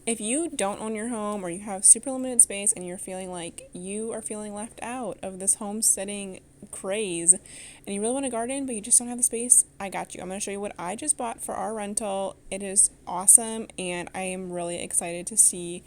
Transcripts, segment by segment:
If you don't own your home or you have super limited space and you're feeling like you are feeling left out of this homesteading craze and you really want a garden but you just don't have the space, I got you. I'm going to show you what I just bought for our rental. It is awesome and I am really excited to see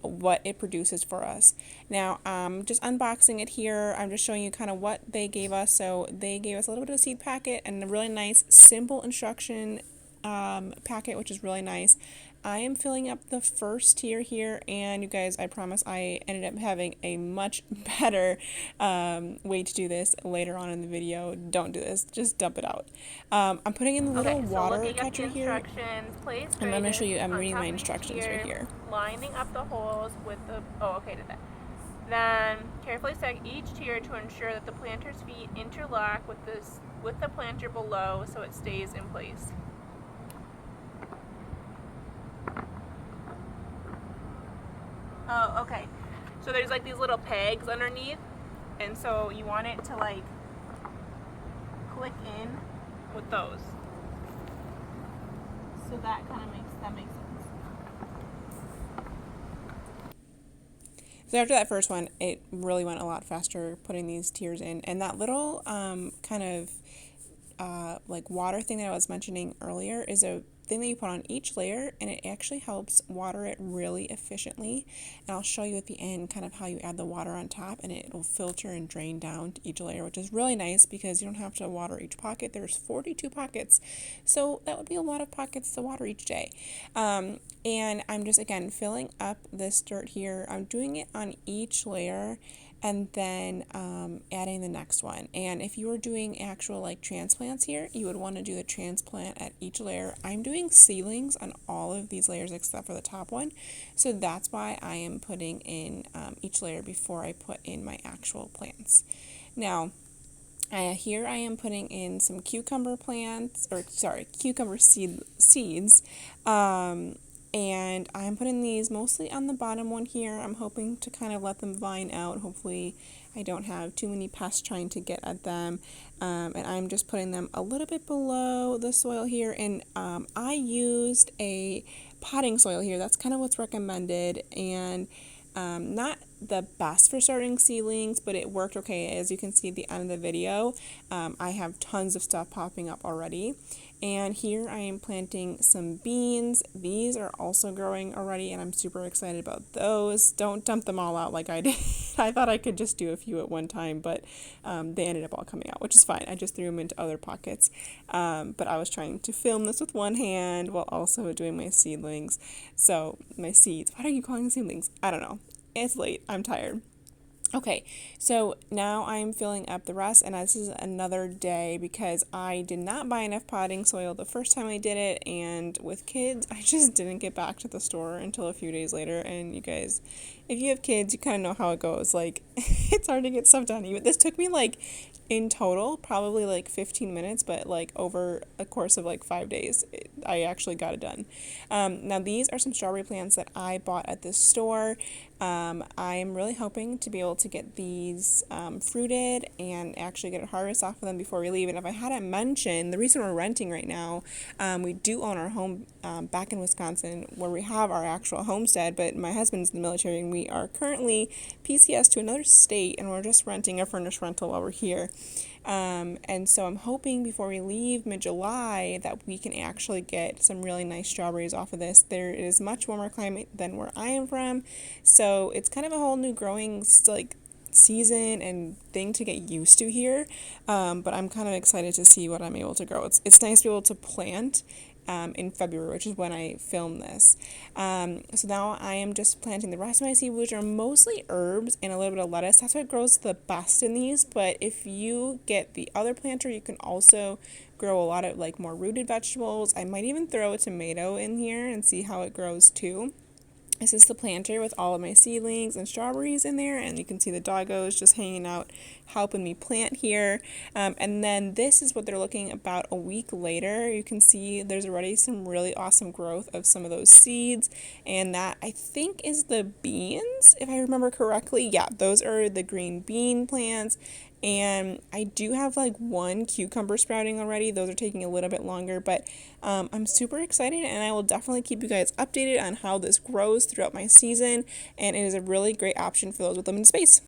what it produces for us. Now, just unboxing it here. I'm just showing you kind of what they gave us. So they gave us a little bit of a seed packet and a really nice simple instruction packet, which is really nice. I am filling up the first tier here, and you guys, I promise I ended up having a much better way to do this later on in the video. Don't do this, just dump it out. I'm putting in the little water catcher here. I'm going to show you, I'm reading my instructions right here. Lining up the holes with the, oh, okay, did that. Then carefully set each tier to ensure that the planter's feet interlock with the planter below so it stays in place. Oh, okay. So there's like these little pegs underneath, and so you want it to like click in with those. So that kind of makes sense. So after that first one, it really went a lot faster putting these tiers in, and that little kind of like water thing that I was mentioning earlier is a thing that you put on each layer, and it actually helps water it really efficiently. And I'll show you at the end kind of how you add the water on top, and it will filter and drain down to each layer, which is really nice because you don't have to water each pocket. There's 42 pockets, so that would be a lot of pockets to water each day. And I'm just again filling up this dirt here. I'm doing it on each layer and then adding the next one. And if you were doing actual like transplants here, you would want to do the transplant at each layer. I'm doing seedlings on all of these layers except for the top one, so that's why I am putting in each layer before I put in my actual plants. Now, here I am putting in some cucumber plants, or sorry, cucumber seeds. And I'm putting these mostly on the bottom one here. I'm hoping to kind of let them vine out. Hopefully I don't have too many pests trying to get at them. And I'm just putting them a little bit below the soil here. And I used a potting soil here. That's kind of what's recommended. And not the best for starting seedlings, but it worked okay. As you can see at the end of the video, I have tons of stuff popping up already. And here I am planting some beans. These are also growing already, and I'm super excited about those. Don't dump them all out like I did. I thought I could just do a few at one time, but they ended up all coming out, which is fine. I just threw them into other pockets. But I was trying to film this with one hand while also doing my seedlings. So my seeds. What are you calling seedlings? I don't know. It's late. I'm tired. Okay, so now I'm filling up the rest, and this is another day because I did not buy enough potting soil the first time I did it, and with kids, I just didn't get back to the store until a few days later. And you guys, if you have kids, you kind of know how it goes. Like, it's hard to get stuff done. Even this took me like in total probably like 15 minutes, but like over a course of like 5 days, I actually got it done. Now these are some strawberry plants that I bought at the store. I'm really hoping to be able to get these fruited and actually get a harvest off of them before we leave. And if I hadn't mentioned, the reason we're renting right now, we do own our home back in Wisconsin where we have our actual homestead, but my husband's in the military and we are currently PCS to another state, and we're just renting a furnished rental while we're here. And so I'm hoping before we leave mid-July that we can actually get some really nice strawberries off of this. There is much warmer climate than where I am from, so it's kind of a whole new growing like season and thing to get used to here. But I'm kind of excited to see what I'm able to grow. It's nice to be able to plant in February, which is when I film this. So now I am just planting the rest of my seed, which are mostly herbs and a little bit of lettuce. That's what grows the best in these. But if you get the other planter, you can also grow a lot of like more rooted vegetables. I might even throw a tomato in here and see how it grows too. This is the planter with all of my seedlings and strawberries in there, and you can see the doggos just hanging out helping me plant here. And then this is what they're looking about a week later. You can see there's already some really awesome growth of some of those seeds, and that I think is the beans, if I remember correctly. Yeah, those are the green bean plants. And I do have like one cucumber sprouting already. Those are taking a little bit longer, but I'm super excited, and I will definitely keep you guys updated on how this grows throughout my season. And it is a really great option for those with limited space.